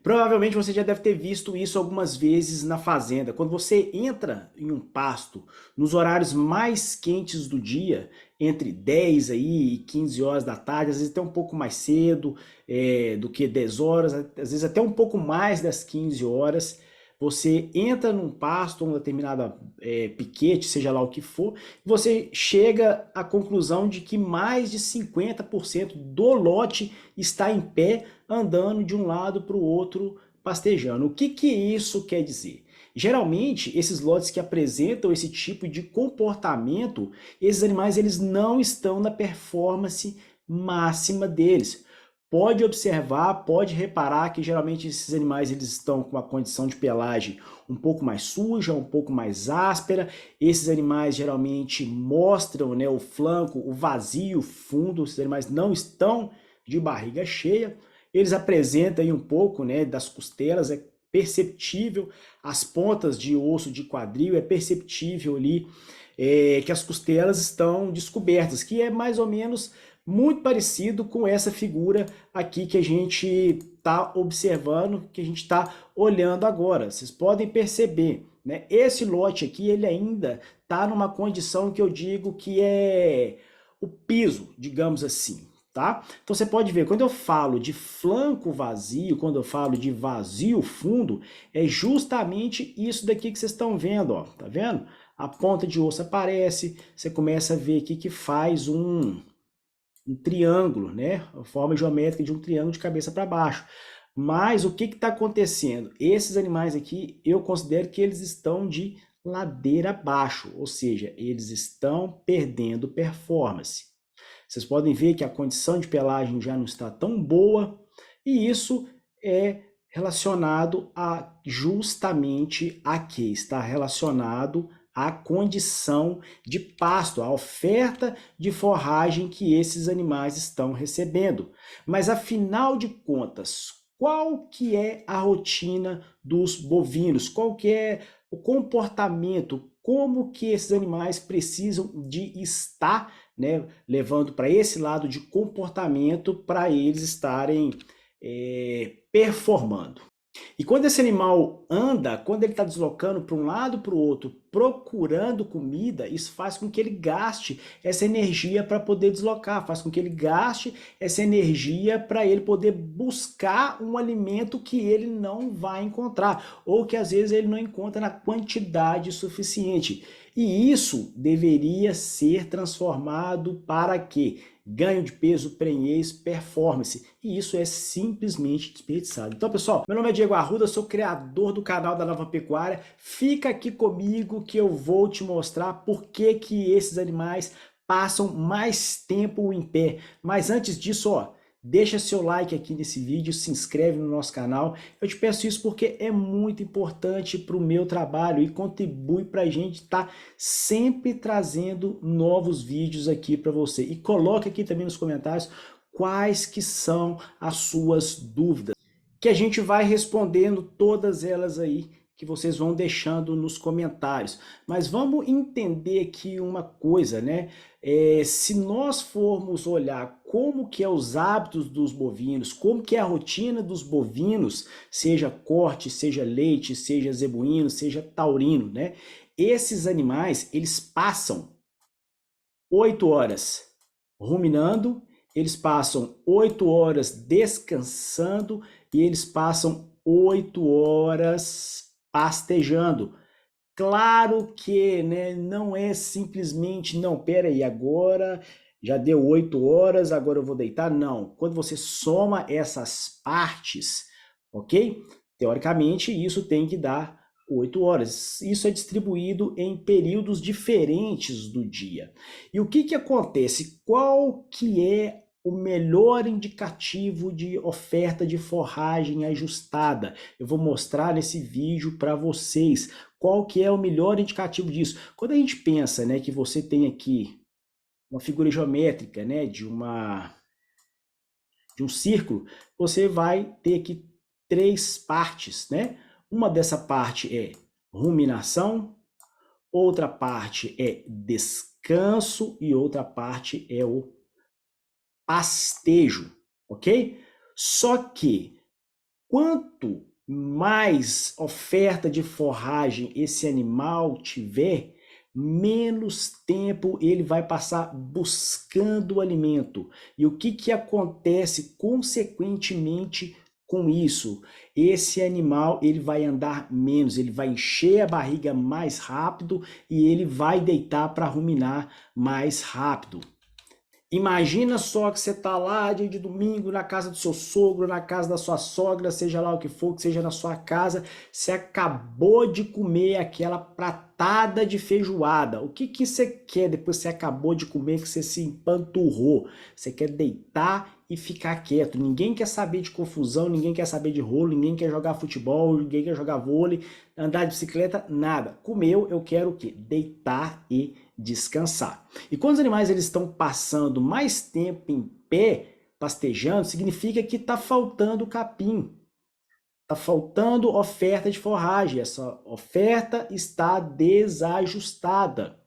Provavelmente você já deve ter visto isso algumas vezes na fazenda. Quando você entra em um pasto nos horários mais quentes do dia, entre 10 aí e 15 horas da tarde, às vezes até um pouco mais cedo do que 10 horas, às vezes até um pouco mais das 15 horas, você entra num pasto, um determinado piquete, seja lá o que for, você chega à conclusão de que mais de 50% do lote está em pé, andando de um lado para o outro, pastejando. O que que isso quer dizer? Geralmente, esses lotes que apresentam esse tipo de comportamento, esses animais eles não estão na performance máxima deles. Pode observar, pode reparar que geralmente esses animais eles estão com uma condição de pelagem um pouco mais suja, um pouco mais áspera. Esses animais geralmente mostram, né, o flanco, o vazio, o fundo. Esses animais não estão de barriga cheia. Eles apresentam aí um pouco, né, das costelas, é perceptível, as pontas de osso de quadril, é perceptível ali que as costelas estão descobertas, que é mais ou menos muito parecido com essa figura aqui que a gente está observando, que a gente está olhando agora. Vocês podem perceber, né? Esse lote aqui, ele ainda está numa condição que eu digo que é o piso, digamos assim, tá? Então você pode ver, quando eu falo de flanco vazio, quando eu falo de vazio fundo, é justamente isso daqui que vocês estão vendo, ó, tá vendo? A ponta de osso aparece, você começa a ver aqui que faz um triângulo, né? A forma geométrica de um triângulo de cabeça para baixo. Mas o que está acontecendo? Esses animais aqui, eu considero que eles estão de ladeira abaixo, ou seja, eles estão perdendo performance. Vocês podem ver que a condição de pelagem já não está tão boa, e isso é relacionado a justamente a quê? Está relacionado à condição de pasto, à oferta de forragem que esses animais estão recebendo. Mas afinal de contas, qual que é a rotina dos bovinos? Qual que é o comportamento? Como que esses animais precisam de estar, né, levando para esse lado de comportamento para eles estarem performando. E quando esse animal anda, quando ele está deslocando para um lado para o outro, procurando comida, isso faz com que ele gaste essa energia para poder deslocar, faz com que ele gaste essa energia para ele poder buscar um alimento que ele não vai encontrar, ou que às vezes ele não encontra na quantidade suficiente. E isso deveria ser transformado para quê? Ganho de peso, prenhez, performance. E isso é simplesmente desperdiçado. Então, pessoal, meu nome é Diego Arruda, sou criador do canal da Nova Pecuária. Fica aqui comigo que eu vou te mostrar por que que esses animais passam mais tempo em pé. Mas antes disso, ó, deixa seu like aqui nesse vídeo, se inscreve no nosso canal. Eu te peço isso porque é muito importante para o meu trabalho e contribui para a gente estar sempre trazendo novos vídeos aqui para você. E coloque aqui também nos comentários quais que são as suas dúvidas, que a gente vai respondendo todas elas aí que vocês vão deixando nos comentários. Mas vamos entender aqui uma coisa, né? Se nós formos olhar como que é os hábitos dos bovinos, como que é a rotina dos bovinos, seja corte, seja leite, seja zebuíno, seja taurino, né? Esses animais, eles passam 8 horas ruminando, eles passam 8 horas descansando e eles passam 8 horas pastejando. Claro que, né, não é simplesmente, não, pera aí, agora já deu 8 horas, agora eu vou deitar. Não, quando você soma essas partes, ok? Teoricamente, isso tem que dar 8 horas. Isso é distribuído em períodos diferentes do dia. E o que que acontece? Qual que é o melhor indicativo de oferta de forragem ajustada? Eu vou mostrar nesse vídeo para vocês qual que é o melhor indicativo disso. Quando a gente pensa, né, que você tem aqui uma figura geométrica, né, de um círculo, você vai ter aqui três partes, né? Uma dessa parte é ruminação, outra parte é descanso e outra parte é o pastejo, ok? Só que Quanto mais oferta de forragem esse animal tiver, menos tempo ele vai passar buscando o alimento. E o que que acontece consequentemente com isso? Esse animal ele vai andar menos, ele vai encher a barriga mais rápido e ele vai deitar para ruminar mais rápido. Imagina só que você tá lá dia de domingo na casa do seu sogro, na casa da sua sogra, seja lá o que for, que seja na sua casa, você acabou de comer aquela pratada de feijoada. O que que você quer depois que você acabou de comer, que você se empanturrou? Você quer deitar e ficar quieto. Ninguém quer saber de confusão, ninguém quer saber de rolo, ninguém quer jogar futebol, ninguém quer jogar vôlei, andar de bicicleta, nada. Comeu, eu quero o quê? Deitar e descansar. E quando os animais eles estão passando mais tempo em pé, pastejando, significa que está faltando capim, está faltando oferta de forragem, essa oferta está desajustada.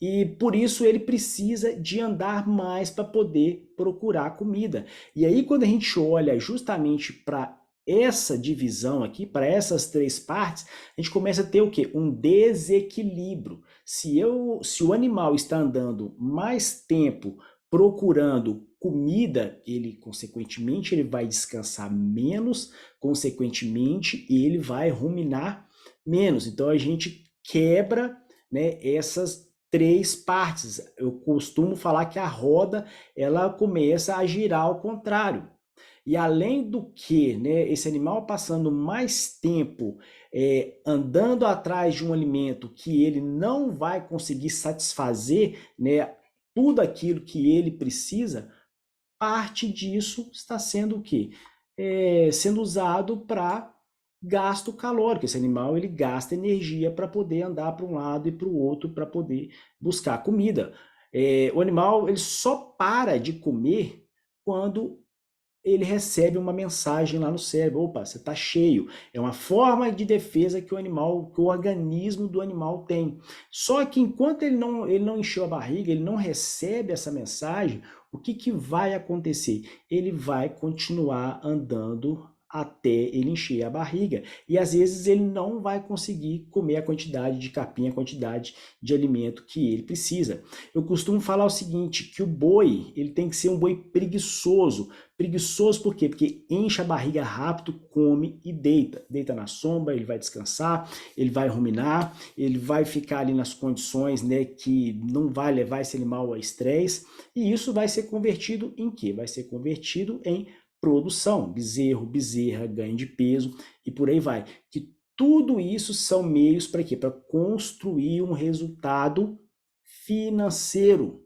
E por isso ele precisa de andar mais para poder procurar comida. E aí quando a gente olha justamente para essa divisão aqui, para essas três partes, a gente começa a ter o quê? Um desequilíbrio. Se o animal está andando mais tempo procurando comida, ele consequentemente ele vai descansar menos, consequentemente ele vai ruminar menos. Então a gente quebra, né, essas três partes. Eu costumo falar que a roda ela começa a girar ao contrário. E além do que, né, esse animal passando mais tempo andando atrás de um alimento que ele não vai conseguir satisfazer, né, tudo aquilo que ele precisa, parte disso está sendo o quê? Sendo usado para gasto calórico. Esse animal ele gasta energia para poder andar para um lado e para o outro para poder buscar comida. O animal ele só para de comer quando ele recebe uma mensagem lá no cérebro, opa, você está cheio. É uma forma de defesa que que o organismo do animal tem. Só que enquanto ele não encheu a barriga, ele não recebe essa mensagem, o que que vai acontecer? Ele vai continuar andando até ele encher a barriga. E às vezes ele não vai conseguir comer a quantidade de capim, a quantidade de alimento que ele precisa. Eu costumo falar o seguinte, que o boi, ele tem que ser um boi preguiçoso. Preguiçoso por quê? Porque enche a barriga rápido, come e deita. Deita na sombra, ele vai descansar, ele vai ruminar, ele vai ficar ali nas condições, né, que não vai levar esse animal a estresse. E isso vai ser convertido em quê? Vai ser convertido em produção. Bezerro, bezerra, ganho de peso e por aí vai. Que tudo isso são meios para quê? Para construir um resultado financeiro.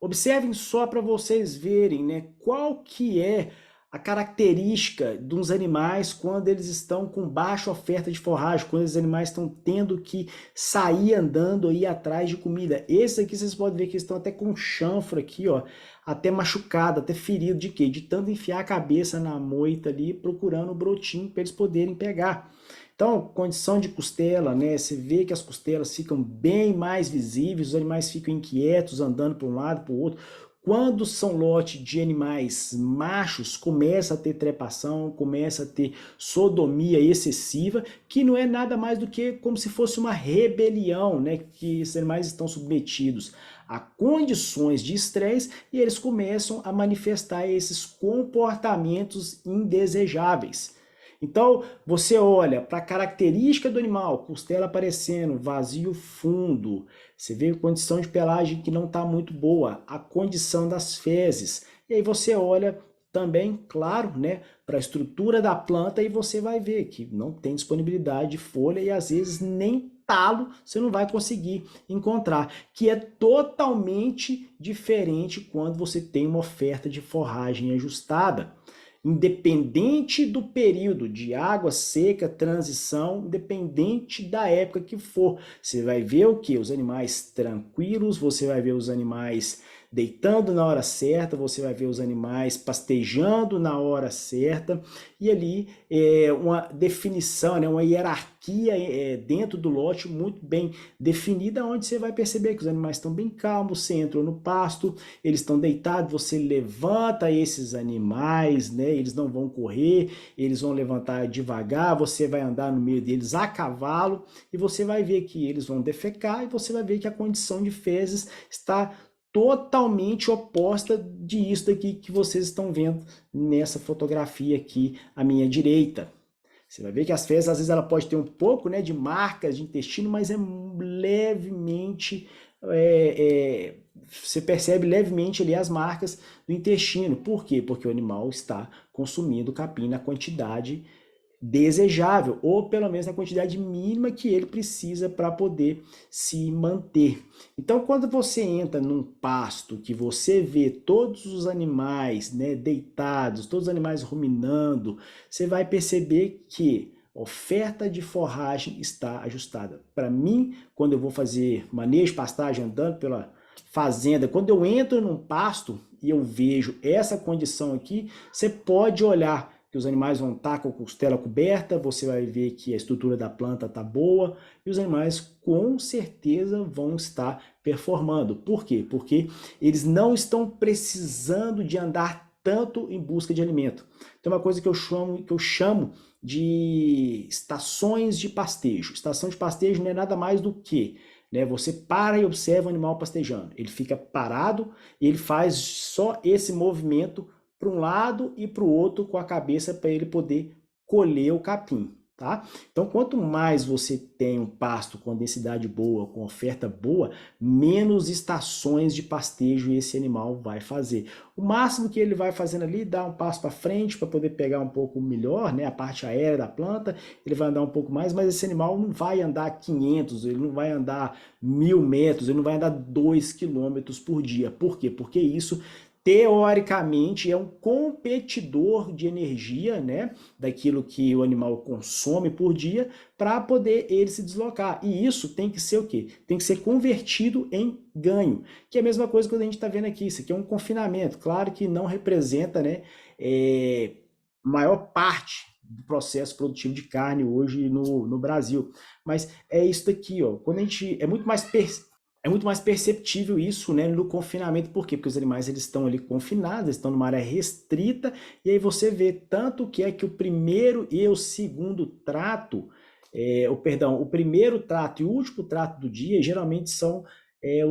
Observem só para vocês verem, né, qual que é a característica dos animais quando eles estão com baixa oferta de forragem, quando os animais estão tendo que sair andando aí atrás de comida. Esse aqui vocês podem ver que eles estão até com chanfro aqui, ó, até machucado, até ferido de quê? De tanto enfiar a cabeça na moita ali procurando o brotinho para eles poderem pegar. Então, condição de costela, né? Você vê que as costelas ficam bem mais visíveis, os animais ficam inquietos, andando para um lado, para o outro. Quando são lote de animais machos, começa a ter trepação, começa a ter sodomia excessiva, que não é nada mais do que como se fosse uma rebelião, né? Que esses animais estão submetidos a condições de estresse e eles começam a manifestar esses comportamentos indesejáveis. Então, você olha para a característica do animal, costela aparecendo, vazio fundo, você vê a condição de pelagem que não está muito boa, a condição das fezes. E aí você olha também, claro, né, para a estrutura da planta e você vai ver que não tem disponibilidade de folha e às vezes nem talo você não vai conseguir encontrar, que é totalmente diferente quando você tem uma oferta de forragem ajustada. Independente do período de água seca, transição, independente da época que for, você vai ver o que? Os animais tranquilos, você vai ver os animais deitando na hora certa, você vai ver os animais pastejando na hora certa, e ali uma definição, né, uma hierarquia dentro do lote muito bem definida, onde você vai perceber que os animais estão bem calmos, você entrou no pasto, eles estão deitados, você levanta esses animais, né, eles não vão correr, eles vão levantar devagar, você vai andar no meio deles a cavalo, e você vai ver que eles vão defecar, e você vai ver que a condição de fezes está totalmente oposta disso daqui que vocês estão vendo nessa fotografia aqui à minha direita. Você vai ver que as fezes, às vezes, ela pode ter um pouco, né, de marcas de intestino, mas é levemente, você percebe levemente ali as marcas do intestino. Por quê? Porque o animal está consumindo capim na quantidade desejável, ou pelo menos na quantidade mínima que ele precisa para poder se manter. Então, quando você entra num pasto que você vê todos os animais, né, deitados, todos os animais ruminando, você vai perceber que a oferta de forragem está ajustada. Para mim, quando eu vou fazer manejo, pastagem, andando pela fazenda, quando eu entro num pasto e eu vejo essa condição aqui, você pode olhar que os animais vão estar com a costela coberta, você vai ver que a estrutura da planta está boa, e os animais com certeza vão estar performando. Por quê? Porque eles não estão precisando de andar tanto em busca de alimento. Tem uma coisa que eu chamo de estações de pastejo. Estação de pastejo não é nada mais do que, né, você para e observa o animal pastejando. Ele fica parado e ele faz só esse movimento para um lado e para o outro com a cabeça para ele poder colher o capim, tá? Então, quanto mais você tem um pasto com densidade boa, com oferta boa, menos estações de pastejo esse animal vai fazer. O máximo que ele vai fazendo ali, dá um passo para frente para poder pegar um pouco melhor, né, a parte aérea da planta, ele vai andar um pouco mais, mas esse animal não vai andar 500, ele não vai andar 1.000 metros, ele não vai andar 2 quilômetros por dia. Por quê? Porque isso teoricamente é um competidor de energia, né, daquilo que o animal consome por dia para poder ele se deslocar. E isso tem que ser o quê? Tem que ser convertido em ganho, que é a mesma coisa que a gente está vendo aqui. Isso aqui é um confinamento. Claro que não representa, né, maior parte do processo produtivo de carne hoje no Brasil, mas é isso daqui, ó. Quando a gente é muito mais perceptível isso, né, no confinamento. Por quê? Porque os animais eles estão ali confinados, eles estão numa área restrita, e aí você vê tanto que é que o primeiro e o segundo trato, o primeiro trato e o último trato do dia, geralmente são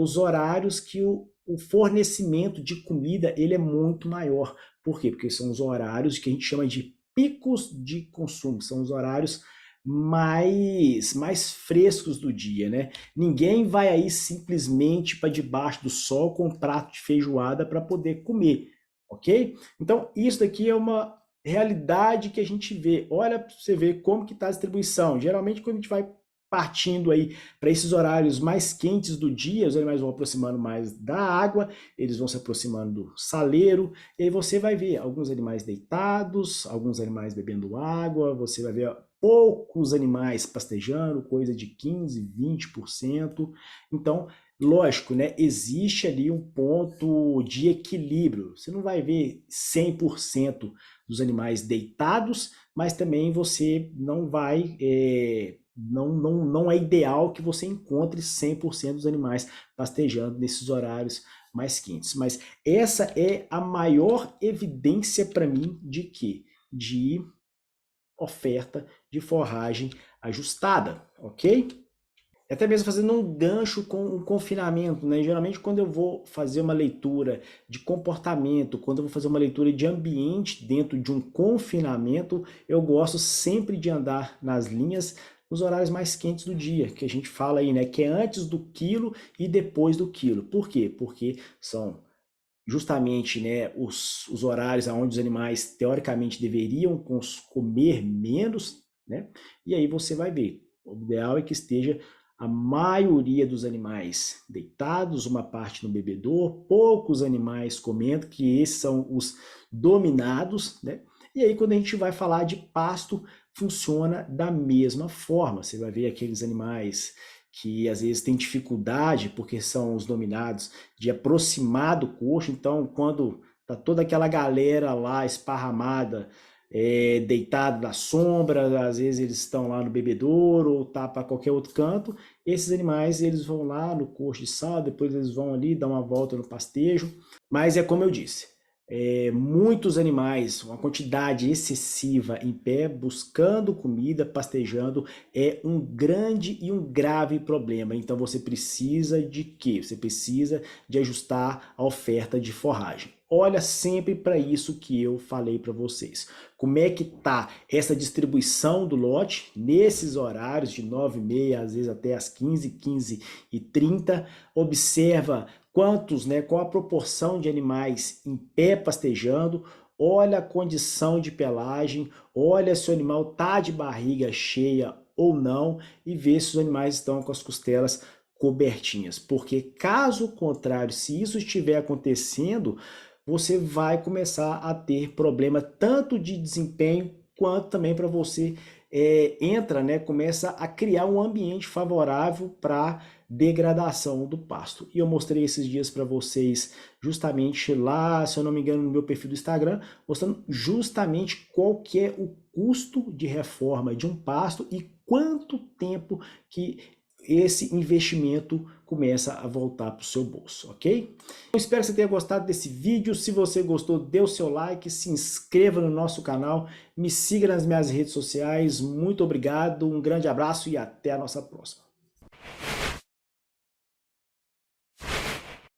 os horários que o fornecimento de comida ele é muito maior. Por quê? Porque são os horários que a gente chama de picos de consumo, são os horários mais frescos do dia, né? Ninguém vai aí simplesmente para debaixo do sol com um prato de feijoada para poder comer, ok? Então, isso daqui é uma realidade que a gente vê. Olha para você ver como que está a distribuição. Geralmente, quando a gente vai partindo aí para esses horários mais quentes do dia, os animais vão aproximando mais da água, eles vão se aproximando do saleiro, e aí você vai ver alguns animais deitados, alguns animais bebendo água, você vai ver poucos animais pastejando, coisa de 15, 20%. Então, lógico, né, existe ali um ponto de equilíbrio. Você não vai ver 100% dos animais deitados, mas também você não vai não é ideal que você encontre 100% dos animais pastejando nesses horários mais quentes. Mas essa é a maior evidência para mim de que? De oferta de forragem ajustada, ok? Até mesmo fazendo um gancho com o confinamento, né? Geralmente quando eu vou fazer uma leitura de comportamento, quando eu vou fazer uma leitura de ambiente dentro de um confinamento, eu gosto sempre de andar nas linhas nos horários mais quentes do dia, que a gente fala aí, né? Que é antes do quilo e depois do quilo. Por quê? Porque são justamente, né, os horários onde os animais teoricamente deveriam comer menos, né? E aí você vai ver. O ideal é que esteja a maioria dos animais deitados, uma parte no bebedouro, poucos animais comendo, que esses são os dominados, né? E aí quando a gente vai falar de pasto, funciona da mesma forma. Você vai ver aqueles animais que às vezes tem dificuldade, porque são os dominados, de aproximar do coxo. Então, quando tá toda aquela galera lá esparramada, deitado na sombra, às vezes eles estão lá no bebedouro ou tá para qualquer outro canto, esses animais eles vão lá no coxo de sal, depois eles vão ali dar uma volta no pastejo. Mas é como eu disse, muitos animais, uma quantidade excessiva em pé, buscando comida, pastejando, é um grande e um grave problema. Então você precisa de quê? Você precisa de ajustar a oferta de forragem. Olha sempre para isso que eu falei para vocês. Como é que tá essa distribuição do lote nesses horários de 9h30, às vezes até as 15, 15h30. Observa quantos, né, qual a proporção de animais em pé pastejando, olha a condição de pelagem, olha se o animal tá de barriga cheia ou não e vê se os animais estão com as costelas cobertinhas, porque caso contrário, se isso estiver acontecendo, você vai começar a ter problema tanto de desempenho quanto também para você entra, né, começa a criar um ambiente favorável para degradação do pasto. E eu mostrei esses dias para vocês justamente lá, se eu não me engano, no meu perfil do Instagram, mostrando justamente qual que é o custo de reforma de um pasto e quanto tempo que esse investimento começa a voltar para o seu bolso, ok? Eu espero que você tenha gostado desse vídeo. Se você gostou, dê o seu like, se inscreva no nosso canal, me siga nas minhas redes sociais. Muito obrigado, um grande abraço e até a nossa próxima.